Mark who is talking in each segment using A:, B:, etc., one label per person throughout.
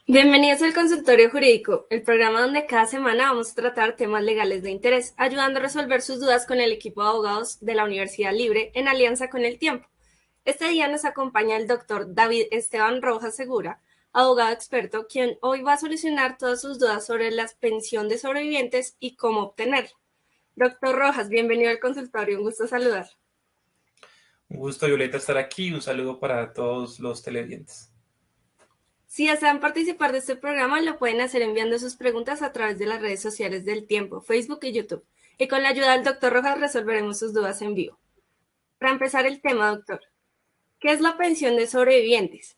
A: Bienvenidos al Consultorio Jurídico, el programa donde cada semana vamos a tratar temas legales de interés, ayudando a resolver sus dudas con el equipo de abogados de la Universidad Libre en alianza con el tiempo. Este día nos acompaña el doctor David Esteban Rojas Segura, abogado experto, quien hoy va a solucionar todas sus dudas sobre la pensión de sobrevivientes y cómo obtenerla. Doctor Rojas, bienvenido al consultorio, un gusto saludar.
B: Un gusto, Violeta, estar aquí. Un saludo para todos los televidentes.
A: Si desean participar de este programa, lo pueden hacer enviando sus preguntas a través de las redes sociales del Tiempo, Facebook y YouTube. Y con la ayuda del doctor Rojas resolveremos sus dudas en vivo. Para empezar el tema, doctor, ¿qué es la pensión de sobrevivientes?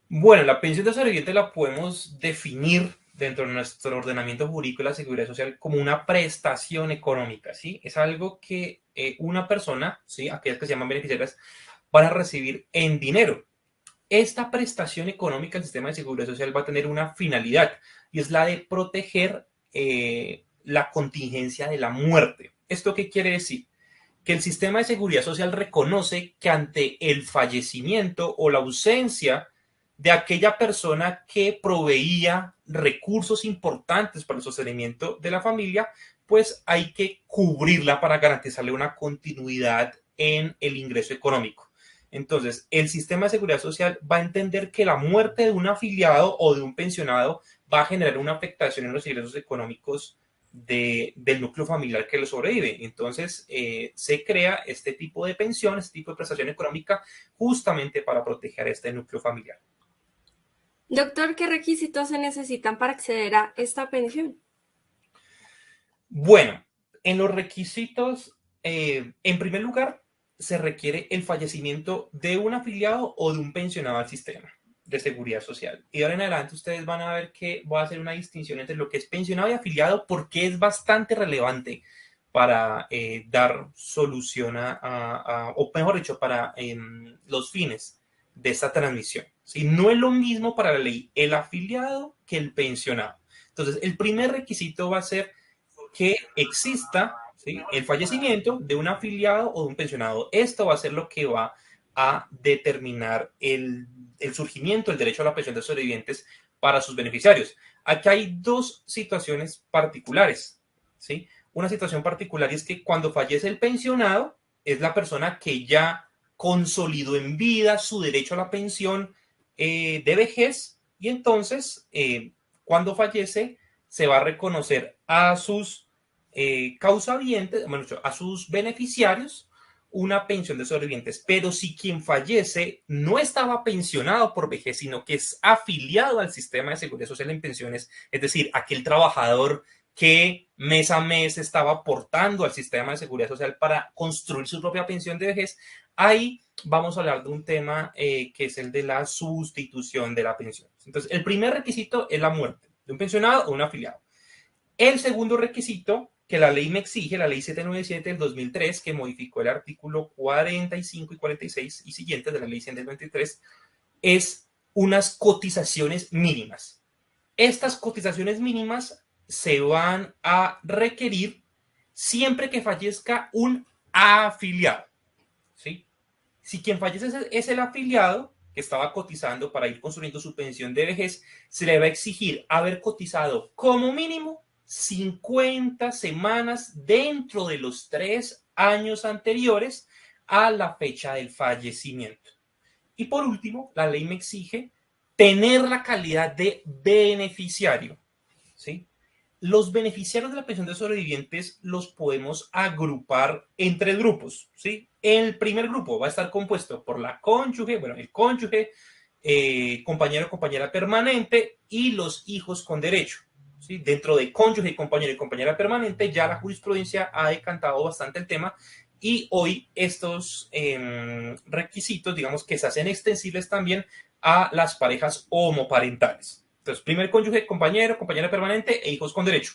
B: Bueno, la pensión de sobreviviente la podemos definir dentro de nuestro ordenamiento jurídico de la Seguridad Social como una prestación económica, ¿sí? Es algo que una persona, ¿sí? Aquellas que se llaman beneficiarias, van a recibir en dinero. Esta prestación económica del sistema de seguridad social va a tener una finalidad y es la de proteger la contingencia de la muerte. ¿Esto qué quiere decir? Que el sistema de seguridad social reconoce que ante el fallecimiento o la ausencia de aquella persona que proveía recursos importantes para el sostenimiento de la familia, pues hay que cubrirla para garantizarle una continuidad en el ingreso económico. Entonces, el sistema de seguridad social va a entender que la muerte de un afiliado o de un pensionado va a generar una afectación en los ingresos económicos del núcleo familiar que le sobrevive. Entonces, se crea este tipo de pensión, este tipo de prestación económica, justamente para proteger a este núcleo familiar.
A: Doctor, ¿qué requisitos se necesitan para acceder a esta pensión?
B: Bueno, en los requisitos, en primer lugar, se requiere el fallecimiento de un afiliado o de un pensionado al sistema de seguridad social. Y ahora en adelante ustedes van a ver que voy a hacer una distinción entre lo que es pensionado y afiliado porque es bastante relevante para dar solución o mejor dicho, para los fines de esta transmisión. ¿Sí? No es lo mismo para la ley el afiliado que el pensionado. Entonces, el primer requisito va a ser que exista, ¿sí?, el fallecimiento de un afiliado o de un pensionado. Esto va a ser lo que va a determinar el surgimiento del derecho a la pensión de sobrevivientes para sus beneficiarios. Aquí hay dos situaciones particulares, ¿sí? Una situación particular es que cuando fallece el pensionado, es la persona que ya consolidó en vida su derecho a la pensión de vejez y entonces cuando fallece se va a reconocer a sus causavientes, bueno, a sus beneficiarios una pensión de sobrevivientes. Pero si quien fallece no estaba pensionado por vejez, sino que es afiliado al sistema de seguridad social en pensiones, es decir, aquel trabajador que mes a mes estaba aportando al sistema de seguridad social para construir su propia pensión de vejez, ahí vamos a hablar de un tema que es el de la sustitución de la pensión. Entonces, el primer requisito es la muerte de un pensionado o un afiliado. El segundo requisito que la ley me exige, la ley 797 del 2003, que modificó el artículo 45 y 46 y siguientes de la ley 100 del 23, es unas cotizaciones mínimas. Estas cotizaciones mínimas se van a requerir siempre que fallezca un afiliado, ¿sí? Si quien fallece es el afiliado que estaba cotizando para ir construyendo su pensión de vejez, se le va a exigir haber cotizado como mínimo 50 semanas dentro de los 3 años anteriores a la fecha del fallecimiento. Y por último, la ley me exige tener la calidad de beneficiario, ¿sí? Los beneficiarios de la pensión de sobrevivientes los podemos agrupar en tres grupos, ¿sí? El primer grupo va a estar compuesto por la cónyuge, bueno, el cónyuge, compañero o compañera permanente y los hijos con derecho, ¿sí? Dentro de cónyuge, compañero y compañera permanente, ya la jurisprudencia ha decantado bastante el tema y hoy estos requisitos, digamos que se hacen extensibles también a las parejas homoparentales. Entonces, primer cónyuge, compañero, compañera permanente e hijos con derecho.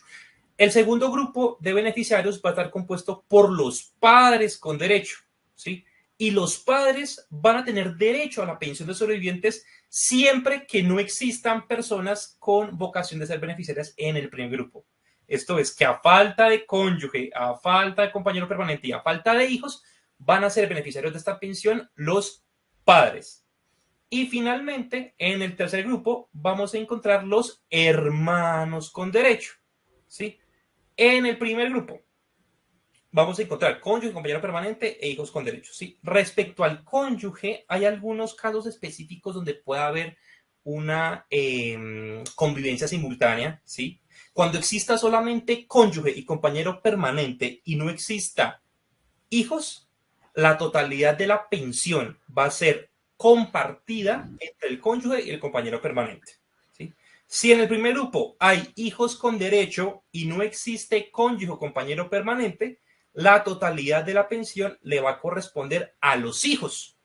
B: El segundo grupo de beneficiarios va a estar compuesto por los padres con derecho, ¿sí? Y los padres van a tener derecho a la pensión de sobrevivientes siempre que no existan personas con vocación de ser beneficiarias en el primer grupo. Esto es que a falta de cónyuge, a falta de compañero permanente y a falta de hijos, van a ser beneficiarios de esta pensión los padres. Y finalmente, en el tercer grupo, vamos a encontrar los hermanos con derecho, ¿sí? En el primer grupo, vamos a encontrar cónyuge, compañero permanente e hijos con derechos, ¿sí? Respecto al cónyuge, hay algunos casos específicos donde puede haber una convivencia simultánea, ¿sí? Cuando exista solamente cónyuge y compañero permanente y no exista hijos, la totalidad de la pensión va a ser compartida entre el cónyuge y el compañero permanente, ¿sí? Si en el primer grupo hay hijos con derecho y no existe cónyuge o compañero permanente, la totalidad de la pensión le va a corresponder a los hijos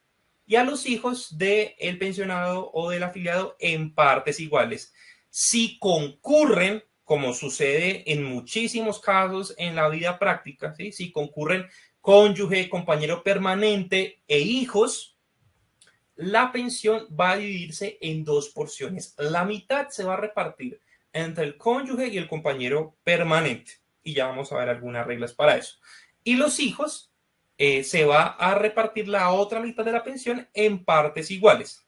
B: y a los hijos del pensionado o del afiliado en partes iguales. Si concurren, como sucede en muchísimos casos en la vida práctica, ¿sí? Si concurren cónyuge, compañero permanente e hijos, la pensión va a dividirse en dos porciones. La mitad se va a repartir entre el cónyuge y el compañero permanente. Y ya vamos a ver algunas reglas para eso. Y los hijos se va a repartir la otra mitad de la pensión en partes iguales.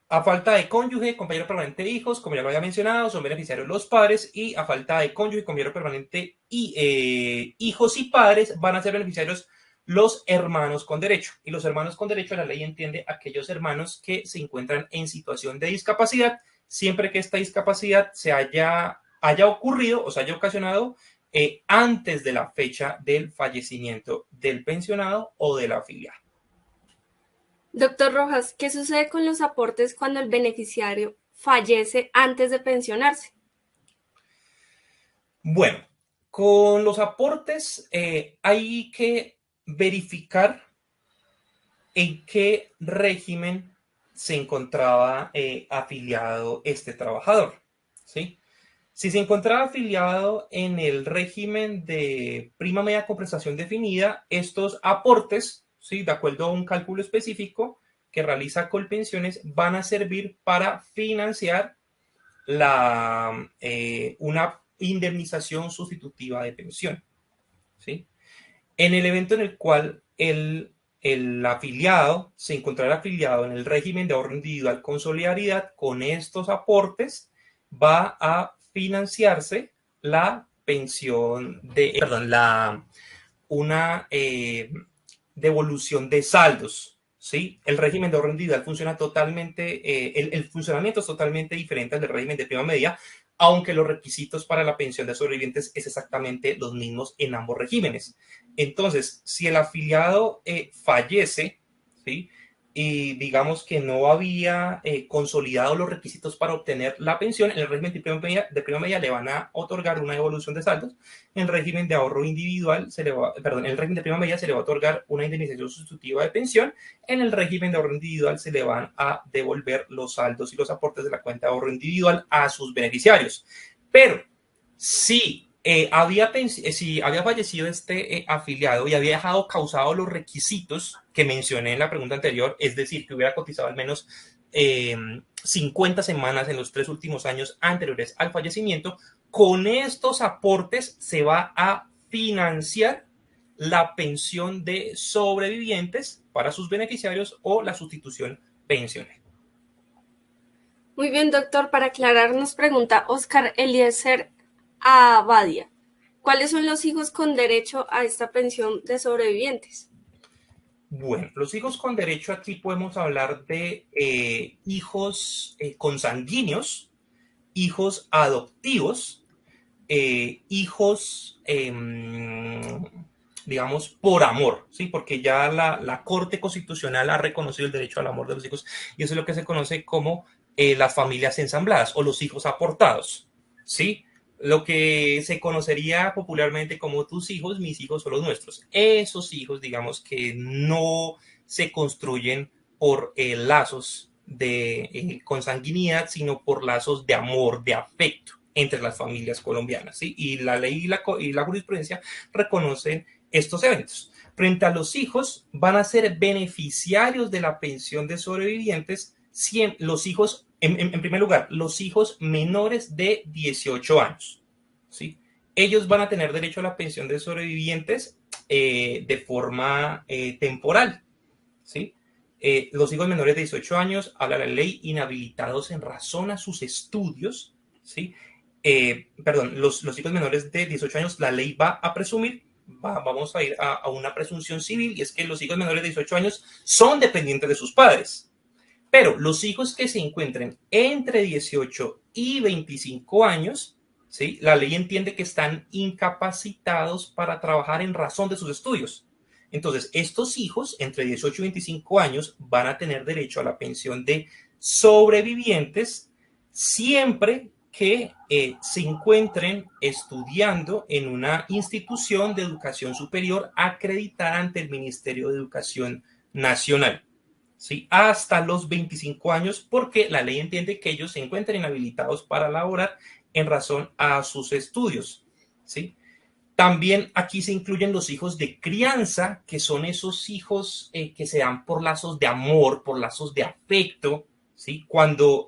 B: A falta de cónyuge, compañero permanente, hijos, como ya lo había mencionado, son beneficiarios los padres, y a falta de cónyuge, compañero permanente y hijos y padres van a ser beneficiarios los hermanos con derecho. Y los hermanos con derecho, la ley entiende aquellos hermanos que se encuentran en situación de discapacidad, siempre que esta discapacidad se haya ocurrido o se haya ocasionado antes de la fecha del fallecimiento del pensionado o del afiliado.
A: Doctor Rojas, ¿qué sucede con los aportes cuando el beneficiario fallece antes de pensionarse?
B: Bueno, con los aportes hay que verificar en qué régimen se encontraba afiliado este trabajador, ¿sí? Si se encontraba afiliado en el régimen de prima media con prestación definida, estos aportes, ¿sí?, de acuerdo a un cálculo específico que realiza Colpensiones, van a servir para financiar una indemnización sustitutiva de pensión, ¿sí? En el evento en el cual el afiliado se encontrará afiliado en el régimen de ahorro individual con solidaridad, con estos aportes va a financiarse la pensión una devolución de saldos, ¿sí? El régimen de ahorro individual funciona totalmente, el funcionamiento es totalmente diferente al del régimen de prima media, aunque los requisitos para la pensión de sobrevivientes es exactamente los mismos en ambos regímenes. Entonces, si el afiliado fallece, ¿sí?, y digamos que no había consolidado los requisitos para obtener la pensión, en el régimen de prima media le van a otorgar una devolución de saldos. En el régimen de ahorro individual en el régimen de prima media se le va a otorgar una indemnización sustitutiva de pensión. En el régimen de ahorro individual se le van a devolver los saldos y los aportes de la cuenta de ahorro individual a sus beneficiarios. Pero si si había fallecido este afiliado y había dejado causado los requisitos que mencioné en la pregunta anterior, es decir, que hubiera cotizado al menos 50 semanas en los 3 últimos años anteriores al fallecimiento, con estos aportes se va a financiar la pensión de sobrevivientes para sus beneficiarios o la sustitución pensional.
A: Muy bien, doctor. Para aclarar, nos pregunta Oscar Eliezer Abadia. ¿Cuáles son los hijos con derecho a esta pensión de sobrevivientes?
B: Bueno, los hijos con derecho, aquí podemos hablar de hijos consanguíneos, hijos adoptivos, hijos, digamos, por amor, ¿sí? Porque ya la Corte Constitucional ha reconocido el derecho al amor de los hijos, y eso es lo que se conoce como las familias ensambladas o los hijos aportados, ¿sí? Lo que se conocería popularmente como tus hijos, mis hijos son los nuestros. Esos hijos, digamos, que no se construyen por lazos de consanguinidad, sino por lazos de amor, de afecto entre las familias colombianas, ¿sí? Y la ley y la jurisprudencia reconocen estos eventos. Frente a los hijos, van a ser beneficiarios de la pensión de sobrevivientes los hijos, en primer lugar, los hijos menores de 18 años, ¿sí? Ellos van a tener derecho a la pensión de sobrevivientes de forma temporal, ¿sí? Los hijos menores de 18 años, habla la ley, inhabilitados en razón a sus estudios, ¿sí? Perdón, los hijos menores de 18 años, la ley va a presumir, vamos a ir a una presunción civil, y es que los hijos menores de 18 años son dependientes de sus padres. Pero los hijos que se encuentren entre 18 y 25 años, ¿sí? La ley entiende que están incapacitados para trabajar en razón de sus estudios. Entonces, estos hijos entre 18 y 25 años van a tener derecho a la pensión de sobrevivientes siempre que se encuentren estudiando en una institución de educación superior acreditada ante el Ministerio de Educación Nacional. ¿Sí? Hasta los 25 años, porque la ley entiende que ellos se encuentran inhabilitados para laborar en razón a sus estudios. ¿Sí? También aquí se incluyen los hijos de crianza, que son esos hijos que se dan por lazos de amor, por lazos de afecto, ¿sí? Cuando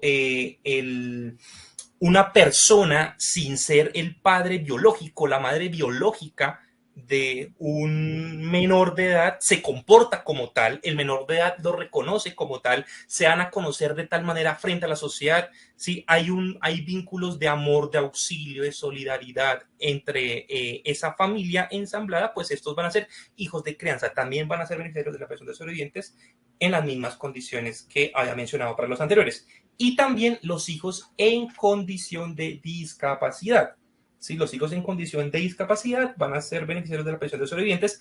B: una persona, sin ser el padre biológico, la madre biológica de un menor de edad, se comporta como tal, el menor de edad lo reconoce como tal, se dan a conocer de tal manera frente a la sociedad, ¿sí? Hay vínculos de amor, de auxilio, de solidaridad entre esa familia ensamblada, pues estos van a ser hijos de crianza, también van a ser beneficiarios de la pensión de sobrevivientes en las mismas condiciones que había mencionado para los anteriores. Y también los hijos en condición de discapacidad. ¿Sí? Los hijos en condición de discapacidad van a ser beneficiarios de la pensión de sobrevivientes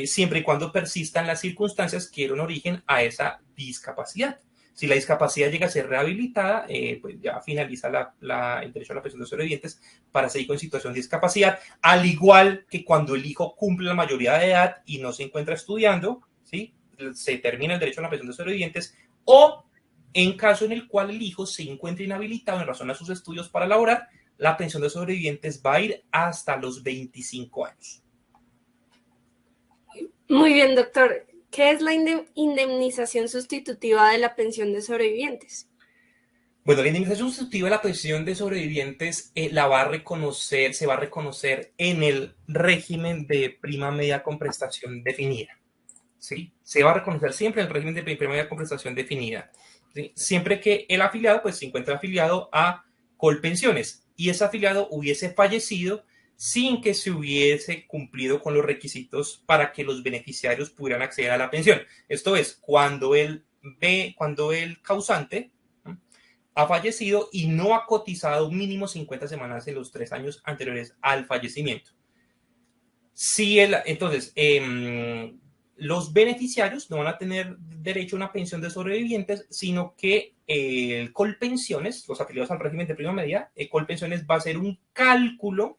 B: siempre y cuando persistan las circunstancias que dieron origen a esa discapacidad. Si la discapacidad llega a ser rehabilitada, pues ya finaliza el derecho a la pensión de sobrevivientes para ese hijo en situación de discapacidad, al igual que cuando el hijo cumple la mayoría de edad y no se encuentra estudiando, ¿sí? Se termina el derecho a la pensión de sobrevivientes, o en caso en el cual el hijo se encuentre inhabilitado en razón a sus estudios para laborar, la pensión de sobrevivientes va a ir hasta los 25 años.
A: Muy bien, doctor. ¿Qué es la indemnización sustitutiva de la pensión de sobrevivientes?
B: Bueno, la indemnización sustitutiva de la pensión de sobrevivientes se va a reconocer en el régimen de prima media con prestación definida. ¿Sí? Se va a reconocer siempre en el régimen de prima media con prestación definida. ¿Sí? Siempre que el afiliado pues, se encuentre afiliado a Colpensiones y ese afiliado hubiese fallecido sin que se hubiese cumplido con los requisitos para que los beneficiarios pudieran acceder a la pensión. Esto es, cuando el causante ha fallecido y no ha cotizado mínimo 50 semanas en los 3 años anteriores al fallecimiento. Entonces, los beneficiarios no van a tener derecho a una pensión de sobrevivientes, sino que Colpensiones, los afiliados al régimen de prima media, Colpensiones va a hacer un cálculo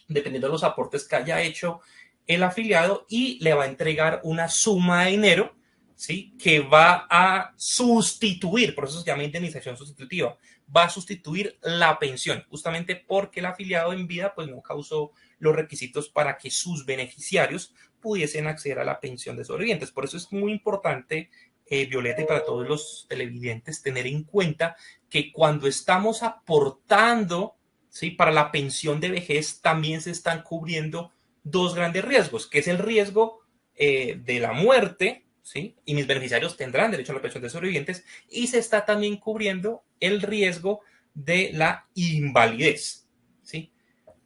B: dependiendo de los aportes que haya hecho el afiliado y le va a entregar una suma de dinero, ¿sí? Que va a sustituir, por eso se llama indemnización sustitutiva, va a sustituir la pensión, justamente porque el afiliado en vida pues no causó los requisitos para que sus beneficiarios pudiesen acceder a la pensión de sobrevivientes. Por eso es muy importante, Violeta, y para todos los televidentes, tener en cuenta que cuando estamos aportando, ¿sí? Para la pensión de vejez también se están cubriendo dos grandes riesgos, que es el riesgo de la muerte, ¿sí? Y mis beneficiarios tendrán derecho a la pensión de sobrevivientes, y se está también cubriendo el riesgo de la invalidez, ¿sí?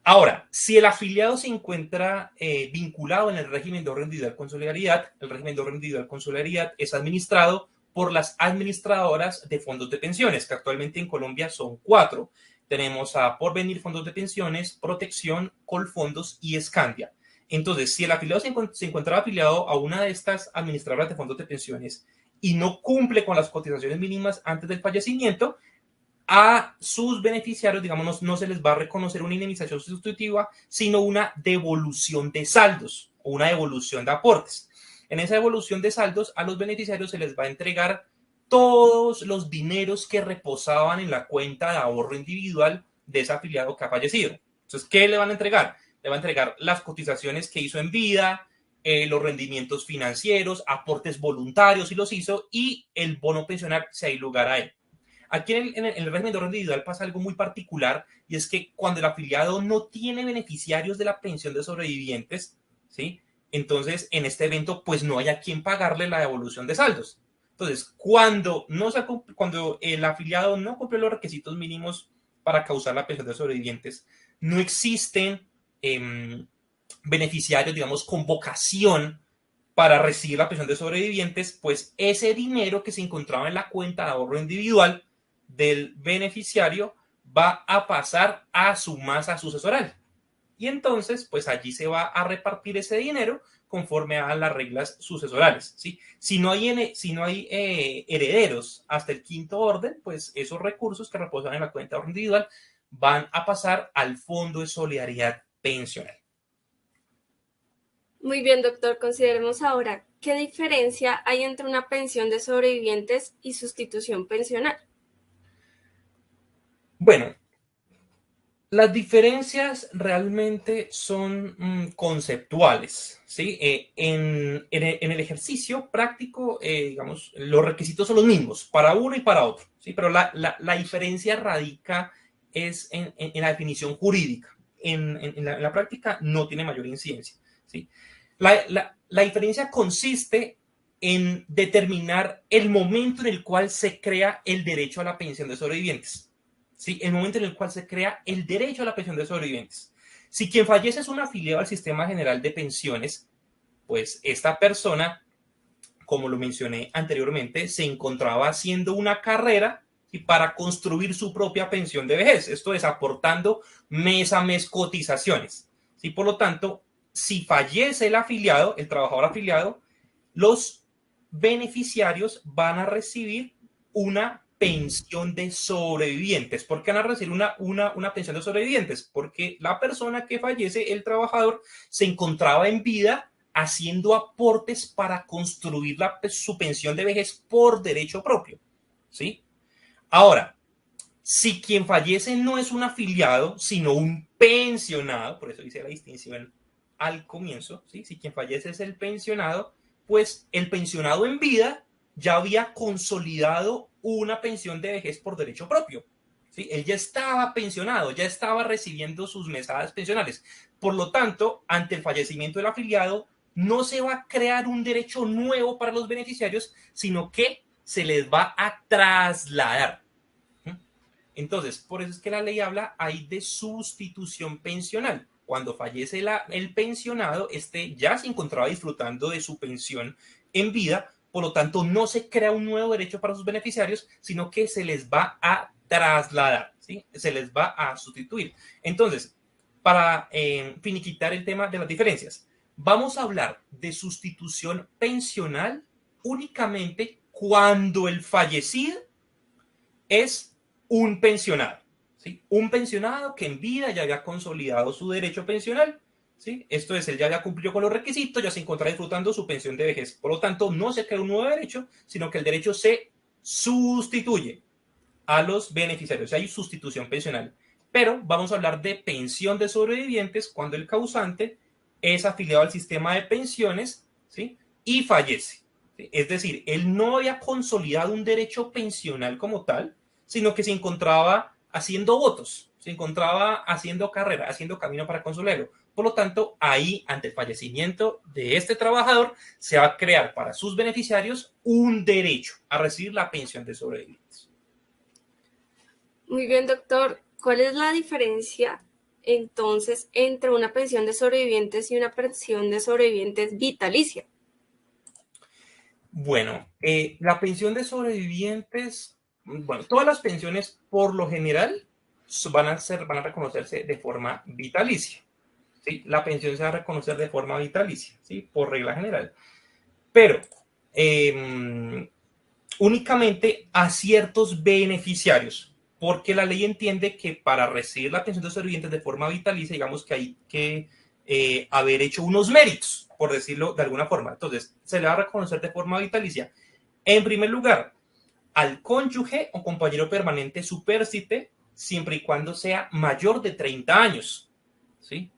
B: Ahora, si el afiliado se encuentra vinculado en el régimen de ahorro individual con solidaridad, el régimen de ahorro individual con solidaridad es administrado por las administradoras de fondos de pensiones, que actualmente en Colombia son 4. Tenemos a Porvenir Fondos de Pensiones, Protección, Colfondos y Escandia. Entonces, si el afiliado se encuentra afiliado a una de estas administradoras de fondos de pensiones y no cumple con las cotizaciones mínimas antes del fallecimiento, a sus beneficiarios, digamos, no se les va a reconocer una indemnización sustitutiva, sino una devolución de saldos o una devolución de aportes. En esa devolución de saldos, a los beneficiarios se les va a entregar todos los dineros que reposaban en la cuenta de ahorro individual de ese afiliado que ha fallecido. Entonces, ¿qué le van a entregar? Le van a entregar las cotizaciones que hizo en vida, los rendimientos financieros, aportes voluntarios si los hizo, y el bono pensional si hay lugar a él. Aquí en el régimen de ahorro individual pasa algo muy particular, y es que cuando el afiliado no tiene beneficiarios de la pensión de sobrevivientes, ¿sí? Entonces en este evento pues no hay a quien pagarle la devolución de saldos. Entonces, cuando el afiliado no cumple los requisitos mínimos para causar la pensión de sobrevivientes, no existen beneficiarios, digamos, con vocación para recibir la pensión de sobrevivientes, pues ese dinero que se encontraba en la cuenta de ahorro individual del beneficiario va a pasar a su masa sucesoral. Y entonces, pues allí se va a repartir ese dinero conforme a las reglas sucesorales, ¿sí? Si no hay herederos hasta el quinto orden, pues esos recursos que reposan en la cuenta de ahorro individual van a pasar al Fondo de Solidaridad Pensional.
A: Muy bien, doctor. Consideremos ahora qué diferencia hay entre una pensión de sobrevivientes y sustitución pensional.
B: Bueno, las diferencias realmente son conceptuales, ¿sí? En el ejercicio práctico, digamos, los requisitos son los mismos para uno y para otro, ¿sí? Pero la diferencia radica es en la definición jurídica. En la práctica no tiene mayor incidencia, ¿sí? La diferencia consiste en determinar el momento en el cual se crea el derecho a la pensión de sobrevivientes. ¿Sí? El momento en el cual se crea el derecho a la pensión de sobrevivientes. Si quien fallece es un afiliado al Sistema General de Pensiones, pues esta persona, como lo mencioné anteriormente, se encontraba haciendo una carrera y para construir su propia pensión de vejez. Esto es aportando mes a mes cotizaciones. ¿Sí? Por lo tanto, si fallece el afiliado, el trabajador afiliado, los beneficiarios van a recibir una pensión de sobrevivientes. ¿Por qué van a recibir una pensión de sobrevivientes? Porque la persona que fallece, el trabajador, se encontraba en vida haciendo aportes para construir su pensión de vejez por derecho propio. ¿Sí? Ahora, si quien fallece no es un afiliado, sino un pensionado, por eso hice la distinción al comienzo, ¿sí? Si quien fallece es el pensionado, pues el pensionado en vida ya había consolidado una pensión de vejez por derecho propio. ¿Sí? Él ya estaba pensionado, ya estaba recibiendo sus mesadas pensionales. Por lo tanto, ante el fallecimiento del afiliado, no se va a crear un derecho nuevo para los beneficiarios, sino que se les va a trasladar. Entonces, por eso es que la ley habla ahí de sustitución pensional. Cuando fallece el pensionado, este ya se encontraba disfrutando de su pensión en vida, por lo tanto no se crea un nuevo derecho para sus beneficiarios, sino que se les va a trasladar, ¿sí? Se les va a sustituir. Entonces, para finiquitar el tema de las diferencias, vamos a hablar de sustitución pensional únicamente cuando el fallecido es un pensionado, ¿sí? Un pensionado que en vida ya había consolidado su derecho pensional, ¿sí? Esto es, él ya había cumplido con los requisitos, ya se encuentra disfrutando su pensión de vejez. Por lo tanto, no se crea un nuevo derecho, sino que el derecho se sustituye a los beneficiarios. O sea, hay sustitución pensional. Pero vamos a hablar de pensión de sobrevivientes cuando el causante es afiliado al sistema de pensiones, ¿sí? Y fallece. ¿Sí? Es decir, él no había consolidado un derecho pensional como tal, sino que se encontraba haciendo votos, se encontraba haciendo carrera, haciendo camino para consolidarlo. Por lo tanto, ahí, ante el fallecimiento de este trabajador, se va a crear para sus beneficiarios un derecho a recibir la pensión de sobrevivientes.
A: Muy bien, doctor. ¿Cuál es la diferencia entonces entre una pensión de sobrevivientes y una pensión de sobrevivientes vitalicia?
B: Bueno, la pensión de sobrevivientes, bueno, todas las pensiones por lo general van a reconocerse de forma vitalicia. ¿Sí? La pensión se va a reconocer de forma vitalicia, ¿sí? Por regla general. Pero únicamente a ciertos beneficiarios, porque la ley entiende que para recibir la pensión de sobrevivientes de forma vitalicia, digamos que hay que haber hecho unos méritos, por decirlo de alguna forma. Entonces, se le va a reconocer de forma vitalicia, en primer lugar, al cónyuge o compañero permanente supérstite, siempre y cuando sea mayor de 30 años. ¿Sí?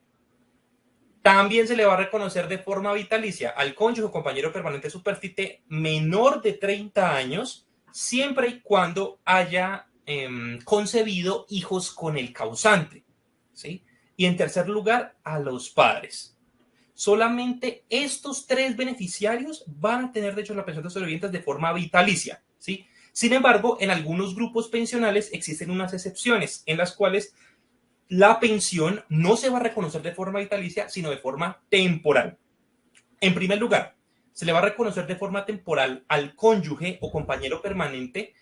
B: También se le va a reconocer de forma vitalicia al cónyuge o compañero permanente supérstite menor de 30 años, siempre y cuando haya concebido hijos con el causante. ¿Sí? Y en tercer lugar, a los padres. solamente estos tres beneficiarios van a tener derecho a la pensión de sobrevivientes de forma vitalicia, ¿sí? Sin embargo, en algunos grupos pensionales existen unas excepciones en las cuales la pensión no se va a reconocer de forma vitalicia, sino de forma temporal. En primer lugar, se le va a reconocer de forma temporal al cónyuge o compañero permanente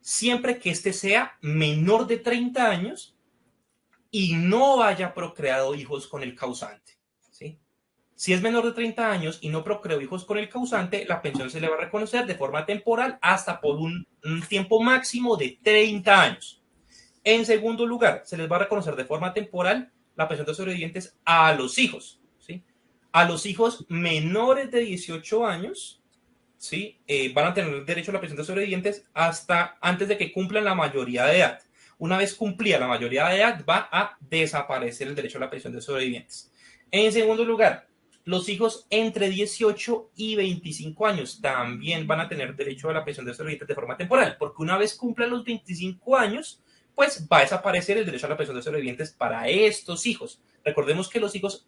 B: siempre que éste sea menor de 30 años y no haya procreado hijos con el causante, ¿sí? Si es menor de 30 años y no procreó hijos con el causante, la pensión se le va a reconocer de forma temporal hasta por un tiempo máximo de 30 años. En segundo lugar, se les va a reconocer de forma temporal la pensión de sobrevivientes a los hijos, ¿sí? A los hijos menores de 18 años, ¿sí? Van a tener derecho a la pensión de sobrevivientes hasta antes de que cumplan la mayoría de edad. Una vez cumplida la mayoría de edad, va a desaparecer el derecho a la pensión de sobrevivientes. En segundo lugar, los hijos entre 18 y 25 años también van a tener derecho a la pensión de sobrevivientes de forma temporal, porque una vez cumplan los 25 años, pues va a desaparecer el derecho a la pensión de sobrevivientes para estos hijos. Recordemos que los hijos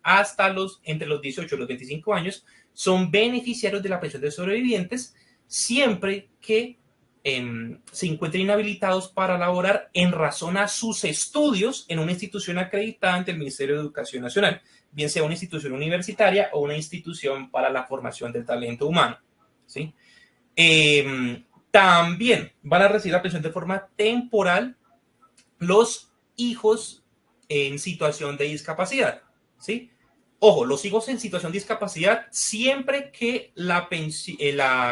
B: entre los 18 y los 25 años son beneficiarios de la pensión de sobrevivientes siempre que se encuentren inhabilitados para laborar en razón a sus estudios en una institución acreditada ante el Ministerio de Educación Nacional, bien sea una institución universitaria o una institución para la formación del talento humano, ¿sí? También van a recibir la pensión de forma temporal los hijos en situación de discapacidad, ¿sí? Ojo, los hijos en situación de discapacidad siempre que la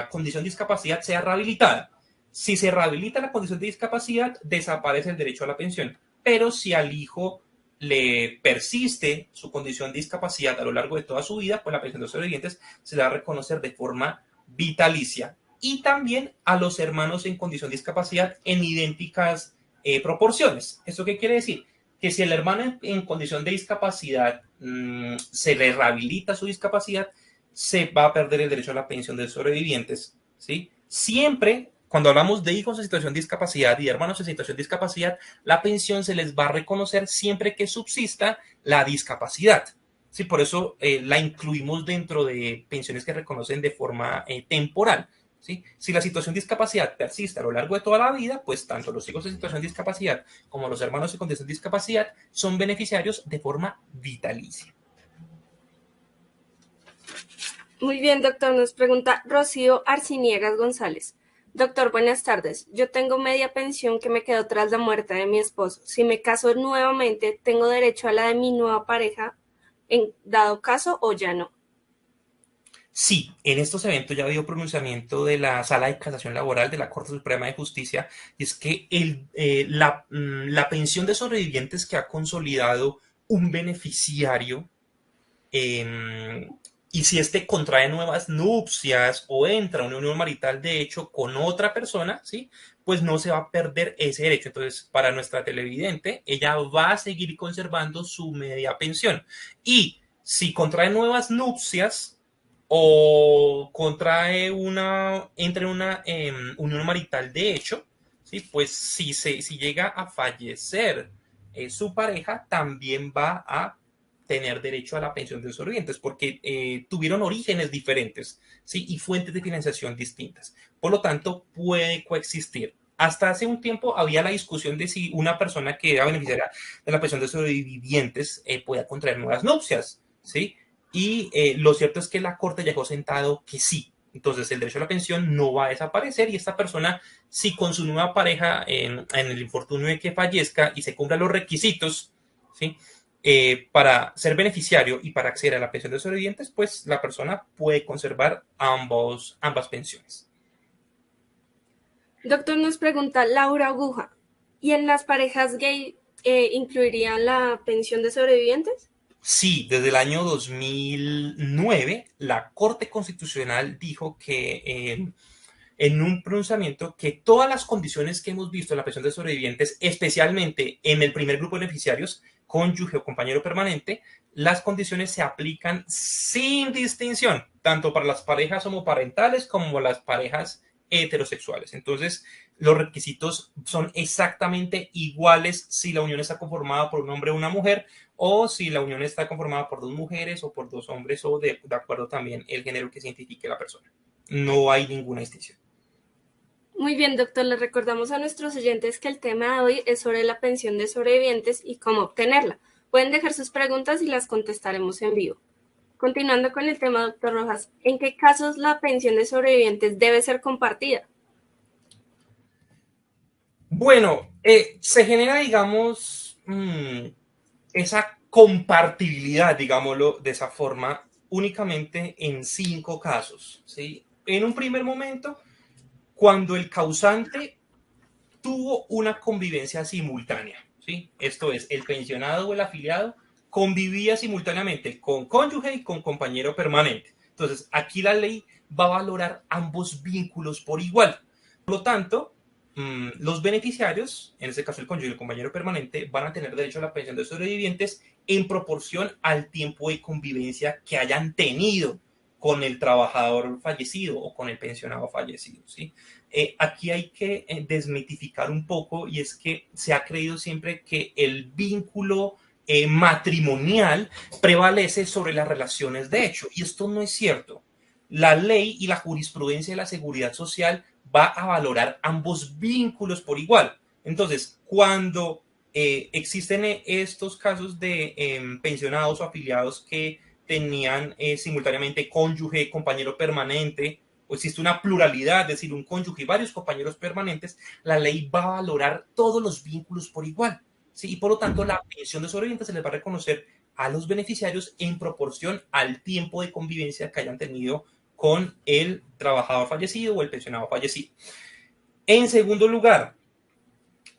B: condición de discapacidad sea rehabilitada. Si se rehabilita la condición de discapacidad, desaparece el derecho a la pensión. Pero si al hijo le persiste su condición de discapacidad a lo largo de toda su vida, pues la pensión de los sobrevivientes se le va a reconocer de forma vitalicia. Y también a los hermanos en condición de discapacidad en idénticas proporciones. ¿Esto qué quiere decir? Que si el hermano en condición de discapacidad se le rehabilita su discapacidad, se va a perder el derecho a la pensión de sobrevivientes, ¿sí? Siempre, cuando hablamos de hijos en situación de discapacidad y de hermanos en situación de discapacidad, la pensión se les va a reconocer siempre que subsista la discapacidad. Sí, por eso la incluimos dentro de pensiones que reconocen de forma temporal. ¿Sí? Si la situación de discapacidad persiste a lo largo de toda la vida, pues tanto los hijos en situación de discapacidad como los hermanos en condición de discapacidad son beneficiarios de forma vitalicia.
A: Muy bien, doctor. Nos pregunta Rocío Arciniegas González. Doctor, buenas tardes. Yo tengo media pensión que me quedó tras la muerte de mi esposo. Si me caso nuevamente, ¿tengo derecho a la de mi nueva pareja en dado caso o ya no?
B: Sí, en estos eventos ya ha habido pronunciamiento de la Sala de Casación Laboral de la Corte Suprema de Justicia, y es que la pensión de sobrevivientes que ha consolidado un beneficiario, y si éste contrae nuevas nupcias o entra a una unión marital de hecho con otra persona, ¿sí? Pues no se va a perder ese derecho. Entonces, para nuestra televidente, ella va a seguir conservando su media pensión. Y si contrae nuevas nupcias o entre una unión marital de hecho, ¿sí? Pues si llega a fallecer su pareja, también va a tener derecho a la pensión de sobrevivientes porque tuvieron orígenes diferentes, ¿sí? Y fuentes de financiación distintas. Por lo tanto, puede coexistir. Hasta hace un tiempo había la discusión de si una persona que era beneficiaria de la pensión de sobrevivientes podía contraer nuevas nupcias, ¿sí? Y lo cierto es que la Corte dejó sentado que sí. Entonces el derecho a la pensión no va a desaparecer y esta persona, si con su nueva pareja en el infortunio de que fallezca y se cumplan los requisitos, ¿sí? Para ser beneficiario y para acceder a la pensión de sobrevivientes, pues la persona puede conservar ambas pensiones.
A: Doctor, nos pregunta Laura Aguja. ¿Y en las parejas gay incluirían la pensión de sobrevivientes?
B: Sí, desde el año 2009, la Corte Constitucional dijo que en un pronunciamiento que todas las condiciones que hemos visto en la pensión de sobrevivientes, especialmente en el primer grupo de beneficiarios, cónyuge o compañero permanente, las condiciones se aplican sin distinción, tanto para las parejas homoparentales como las parejas heterosexuales. Entonces, los requisitos son exactamente iguales si la unión está conformada por un hombre o una mujer, o si la unión está conformada por dos mujeres o por dos hombres, o de acuerdo también el género que se identifique la persona. No hay ninguna distinción.
A: Muy bien, doctor. Les recordamos a nuestros oyentes que el tema de hoy es sobre la pensión de sobrevivientes y cómo obtenerla. Pueden dejar sus preguntas y las contestaremos en vivo. Continuando con el tema, doctor Rojas, ¿en qué casos la pensión de sobrevivientes debe ser compartida?
B: Bueno, se genera, digamos, esa compartibilidad, digámoslo de esa forma, únicamente en 5 casos. ¿Sí? En un primer momento, cuando el causante tuvo una convivencia simultánea. ¿Sí? Esto es, el pensionado o el afiliado convivía simultáneamente con cónyuge y con compañero permanente. Entonces, aquí la ley va a valorar ambos vínculos por igual. Por lo tanto, los beneficiarios, en este caso el cónyuge y el compañero permanente, van a tener derecho a la pensión de sobrevivientes en proporción al tiempo de convivencia que hayan tenido con el trabajador fallecido o con el pensionado fallecido. ¿Sí? Aquí hay que desmitificar un poco, y es que se ha creído siempre que el vínculo matrimonial prevalece sobre las relaciones de hecho, y esto no es cierto. La ley y la jurisprudencia de la seguridad social va a valorar ambos vínculos por igual. Entonces, cuando existen estos casos de pensionados o afiliados que tenían simultáneamente cónyuge, compañero permanente, o existe una pluralidad, es decir, un cónyuge y varios compañeros permanentes, la ley va a valorar todos los vínculos por igual. ¿Sí? Y por lo tanto, la pensión de sobrevivientes se les va a reconocer a los beneficiarios en proporción al tiempo de convivencia que hayan tenido con el trabajador fallecido o el pensionado fallecido. En segundo lugar,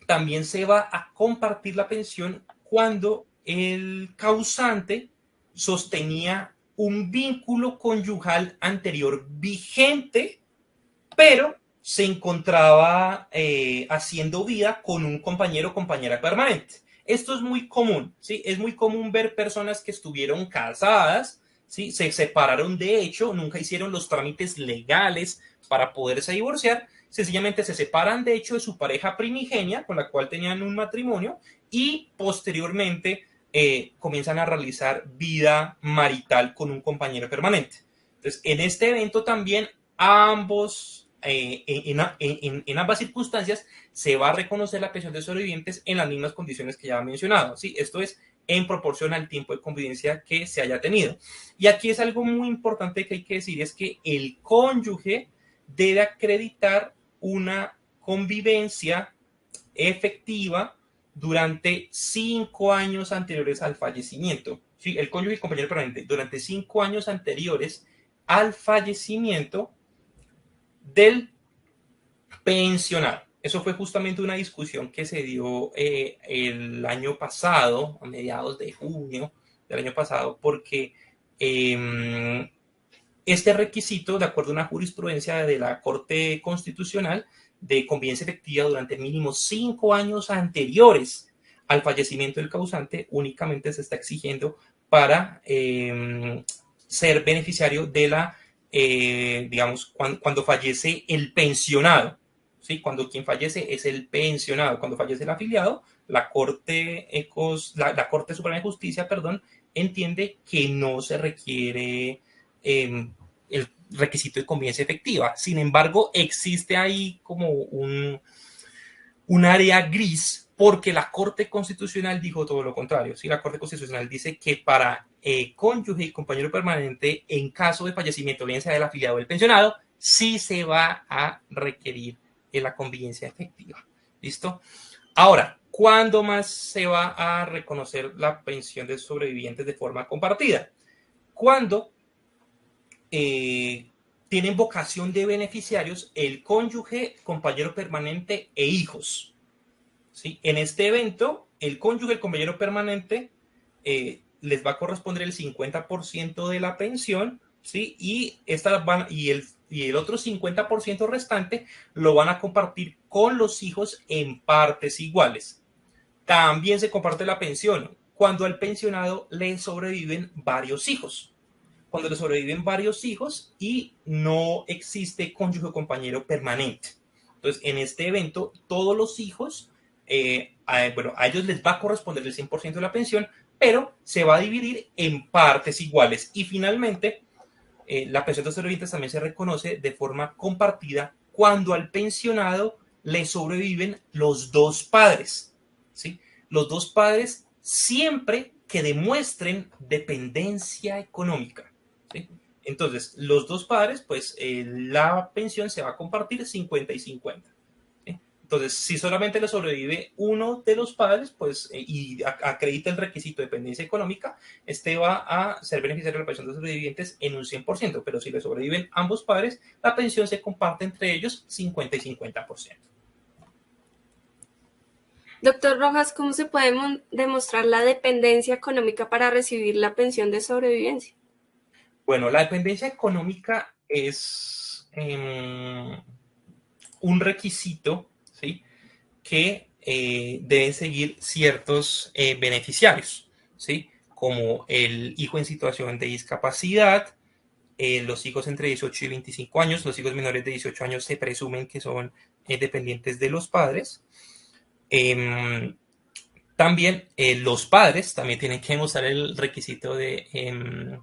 B: también se va a compartir la pensión cuando el causante sostenía un vínculo conyugal anterior vigente, pero se encontraba haciendo vida con un compañero o compañera permanente. Esto es muy común, ¿sí? Es muy común ver personas que estuvieron casadas, ¿sí? Se separaron de hecho, nunca hicieron los trámites legales para poderse divorciar, sencillamente se separan de hecho de su pareja primigenia con la cual tenían un matrimonio, y posteriormente comienzan a realizar vida marital con un compañero permanente. Entonces, en este evento también ambos, en ambas circunstancias, se va a reconocer la pensión de sobrevivientes en las mismas condiciones que ya he mencionado. ¿Sí? Esto es en proporción al tiempo de convivencia que se haya tenido. Y aquí es algo muy importante que hay que decir, es que el cónyuge debe acreditar una convivencia efectiva durante 5 años anteriores al fallecimiento. ¿Sí? El cónyuge y compañero permanente, durante 5 años anteriores al fallecimiento del pensionado. Eso fue justamente una discusión que se dio el año pasado, a mediados de junio del año pasado, porque este requisito, de acuerdo a una jurisprudencia de la Corte Constitucional, de convivencia efectiva durante mínimo 5 años anteriores al fallecimiento del causante, únicamente se está exigiendo para ser beneficiario de la, digamos, cuando fallece el pensionado. ¿Sí? Cuando quien fallece es el pensionado. Cuando fallece el afiliado, la Corte Suprema de Justicia, perdón, entiende que no se requiere el requisito de convivencia efectiva. Sin embargo, existe ahí como un área gris, porque la Corte Constitucional dijo todo lo contrario. ¿Sí? La Corte Constitucional dice que para cónyuge y compañero permanente, en caso de fallecimiento, bien sea del afiliado o del pensionado, sí se va a requerir la convivencia efectiva. ¿Listo? Ahora, ¿cuándo más se va a reconocer la pensión de sobrevivientes de forma compartida? Cuando tienen vocación de beneficiarios el cónyuge, compañero permanente e hijos. ¿Sí? En este evento, el cónyuge, el compañero permanente, les va a corresponder el 50% de la pensión, ¿sí? Y el otro 50% restante lo van a compartir con los hijos en partes iguales. También se comparte la pensión cuando al pensionado le sobreviven varios hijos. cuando le sobreviven varios hijos y no existe cónyuge o compañero permanente. Entonces, en este evento, todos los hijos, a ellos les va a corresponder el 100% de la pensión, pero se va a dividir en partes iguales. Y finalmente, la pensión de los sobrevivientes también se reconoce de forma compartida cuando al pensionado le sobreviven los dos padres, ¿sí? Los dos padres siempre que demuestren dependencia económica, ¿sí? Entonces, los dos padres, pues la pensión se va a compartir 50 y 50. Entonces, si solamente le sobrevive uno de los padres, pues, y acredita el requisito de dependencia económica, este va a ser beneficiario de la pensión de los sobrevivientes en un 100%, pero si le sobreviven ambos padres, la pensión se comparte entre ellos 50 y 50%.
A: Doctor Rojas, ¿cómo se puede demostrar la dependencia económica para recibir la pensión de sobrevivencia?
B: Bueno, la dependencia económica es un requisito, ¿sí? Que deben seguir ciertos beneficiarios, ¿sí? Como el hijo en situación de discapacidad, los hijos entre 18 y 25 años, los hijos menores de 18 años se presumen que son dependientes de los padres. También los padres también tienen que demostrar el requisito de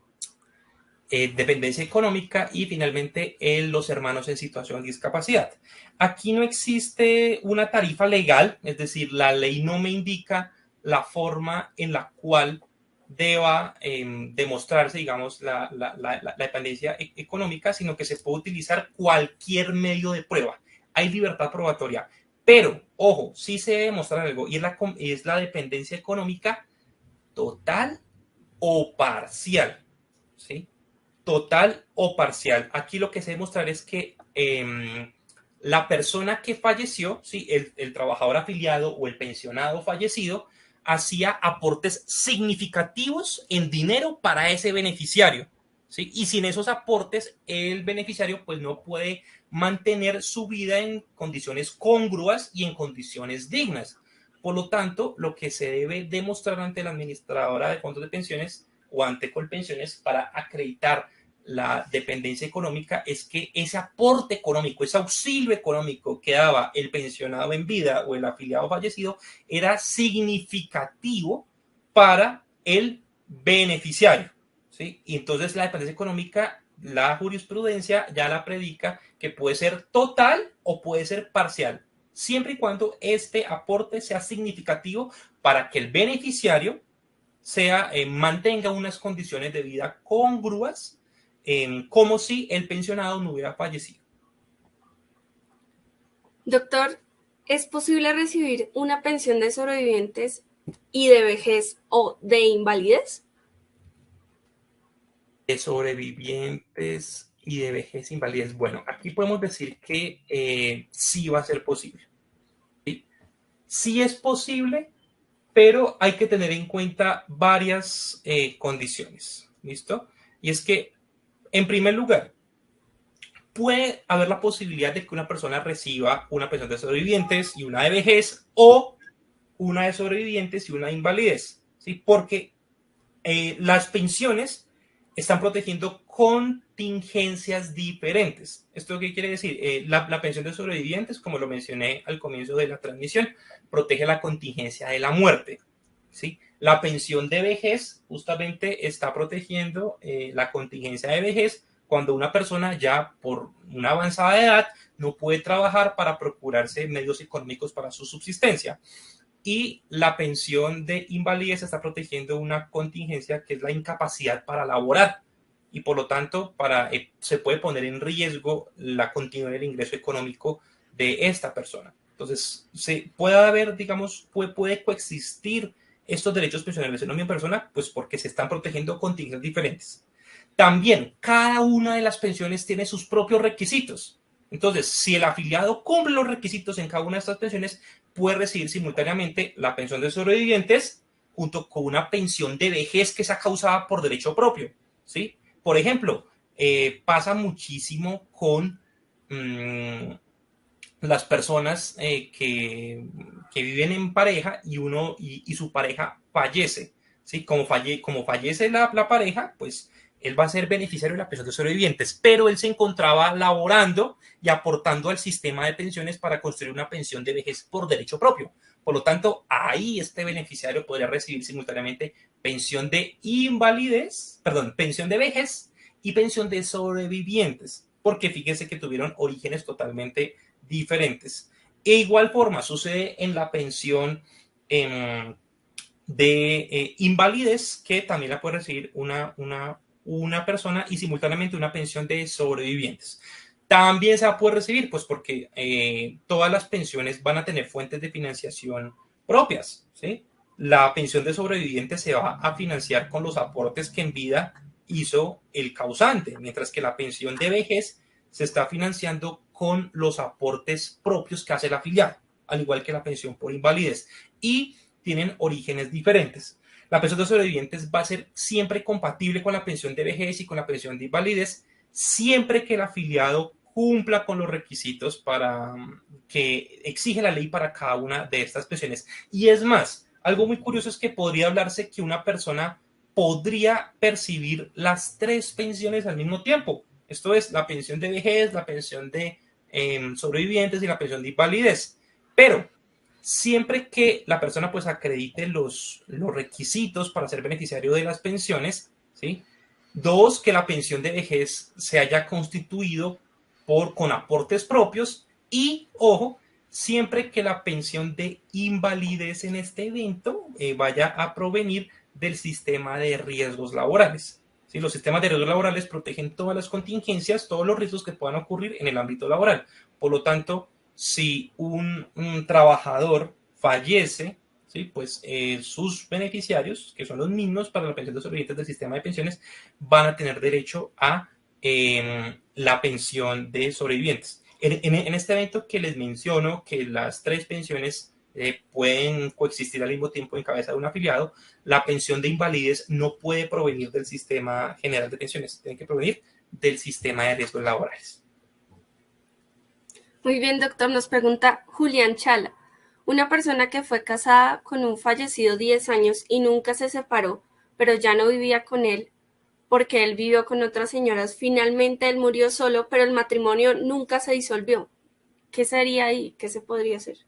B: dependencia económica y finalmente los hermanos en situación de discapacidad. Aquí no existe una tarifa legal, es decir, la ley no me indica la forma en la cual deba demostrarse, digamos, la dependencia económica, sino que se puede utilizar cualquier medio de prueba. Hay libertad probatoria, pero, ojo, sí se debe demostrar algo y es la dependencia económica total o parcial, ¿sí? Total o parcial. Aquí lo que se demostrar es que la persona que falleció, ¿sí? El trabajador afiliado o el pensionado fallecido, hacía aportes significativos en dinero para ese beneficiario, ¿sí? Y sin esos aportes, el beneficiario pues no puede mantener su vida en condiciones congruas y en condiciones dignas. Por lo tanto, lo que se debe demostrar ante la administradora de fondos de pensiones o ante Colpensiones para acreditar la dependencia económica es que ese aporte económico, ese auxilio económico que daba el pensionado en vida o el afiliado fallecido era significativo para el beneficiario, ¿sí? Y entonces la dependencia económica, la jurisprudencia ya la predica que puede ser total o puede ser parcial, siempre y cuando este aporte sea significativo para que el beneficiario mantenga unas condiciones de vida congruas, como si el pensionado no hubiera fallecido.
A: Doctor, ¿es posible recibir una pensión de sobrevivientes y de vejez o de invalidez?
B: De sobrevivientes y de vejez e invalidez. Bueno, aquí podemos decir que sí va a ser posible. ¿Sí? Sí es posible, pero hay que tener en cuenta varias condiciones. ¿Listo? Y es que, en primer lugar, puede haber la posibilidad de que una persona reciba una pensión de sobrevivientes y una de vejez o una de sobrevivientes y una de invalidez, ¿sí? Porque las pensiones están protegiendo contingencias diferentes. ¿Esto qué quiere decir? La pensión de sobrevivientes, como lo mencioné al comienzo de la transmisión, protege la contingencia de la muerte, ¿sí? La pensión de vejez justamente está protegiendo la contingencia de vejez cuando una persona ya por una avanzada edad no puede trabajar para procurarse medios económicos para su subsistencia. Y la pensión de invalidez está protegiendo una contingencia que es la incapacidad para laborar y por lo tanto se puede poner en riesgo la continuidad del ingreso económico de esta persona. Entonces, se puede haber, digamos, puede coexistir estos derechos pensionales en una misma persona, pues porque se están protegiendo contingencias diferentes. También, cada una de las pensiones tiene sus propios requisitos. Entonces, si el afiliado cumple los requisitos en cada una de estas pensiones, puede recibir simultáneamente la pensión de sobrevivientes junto con una pensión de vejez que sea causada por derecho propio, ¿sí? Por ejemplo, pasa muchísimo con las personas que viven en pareja y su pareja fallece, ¿sí? Como fallece la pareja, pues él va a ser beneficiario de la pensión de sobrevivientes, pero él se encontraba laborando y aportando al sistema de pensiones para construir una pensión de vejez por derecho propio. Por lo tanto, ahí este beneficiario podría recibir simultáneamente pensión de invalidez, perdón, pensión de vejez y pensión de sobrevivientes, porque fíjese que tuvieron orígenes totalmente diferentes. E igual forma sucede en la pensión de invalidez, que también la puede recibir una persona, y simultáneamente una pensión de sobrevivientes. También se va a poder recibir, pues porque todas las pensiones van a tener fuentes de financiación propias, ¿sí? La pensión de sobrevivientes se va a financiar con los aportes que en vida hizo el causante, mientras que la pensión de vejez se está financiando con los aportes propios que hace el afiliado, al igual que la pensión por invalidez. Y tienen orígenes diferentes. La pensión de sobrevivientes va a ser siempre compatible con la pensión de vejez y con la pensión de invalidez, siempre que el afiliado cumpla con los requisitos para que exige la ley para cada una de estas pensiones. Y es más, algo muy curioso es que podría hablarse que una persona podría percibir las tres pensiones al mismo tiempo. Esto es la pensión de vejez, la pensión de sobrevivientes y la pensión de invalidez. Pero siempre que la persona pues acredite los requisitos para ser beneficiario de las pensiones, ¿sí? Dos, que la pensión de vejez se haya constituido con aportes propios y, ojo, siempre que la pensión de invalidez en este evento vaya a provenir del sistema de riesgos laborales. ¿Sí? Los sistemas de riesgos laborales protegen todas las contingencias, todos los riesgos que puedan ocurrir en el ámbito laboral. Por lo tanto, si un trabajador fallece, ¿sí? Pues sus beneficiarios, que son los mismos para la pensión de sobrevivientes del sistema de pensiones, van a tener derecho a la pensión de sobrevivientes. En este evento que les menciono, que las tres pensiones pueden coexistir al mismo tiempo en cabeza de un afiliado, la pensión de invalidez no puede provenir del sistema general de pensiones, tiene que provenir del sistema de riesgos laborales.
A: Muy bien, doctor. Nos pregunta Julián Chala. Una persona que fue casada con un fallecido 10 años y nunca se separó, pero ya no vivía con él porque él vivió con otras señoras. Finalmente él murió solo, pero el matrimonio nunca se disolvió. ¿Qué sería ahí? ¿Qué se podría hacer?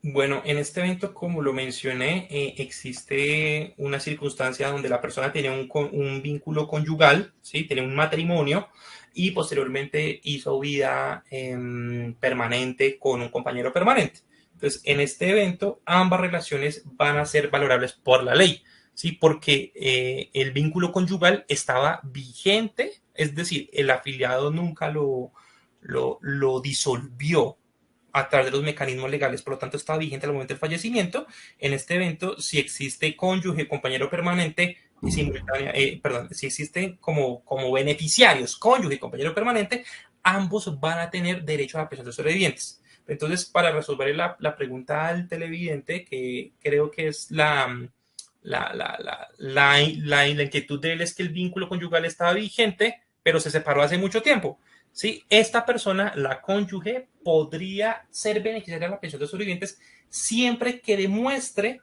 B: Bueno, en este evento, como lo mencioné, existe una circunstancia donde la persona tiene un vínculo conyugal, ¿sí? Tiene un matrimonio y posteriormente hizo vida permanente con un compañero permanente. Entonces, en este evento, ambas relaciones van a ser valorables por la ley, ¿sí? Porque el vínculo conyugal estaba vigente, es decir, el afiliado nunca lo disolvió a través de los mecanismos legales, por lo tanto está vigente al momento del fallecimiento. En este evento, si existe cónyuge, compañero permanente, si existen como beneficiarios, cónyuge y compañero permanente, ambos van a tener derecho a la pensión de sobrevivientes. Entonces, para resolver la pregunta al televidente, que creo que es la inquietud de él, es que el vínculo conyugal estaba vigente, pero se separó hace mucho tiempo. ¿Sí? Esta persona, la cónyuge, podría ser beneficiaria de la pensión de sobrevivientes siempre que demuestre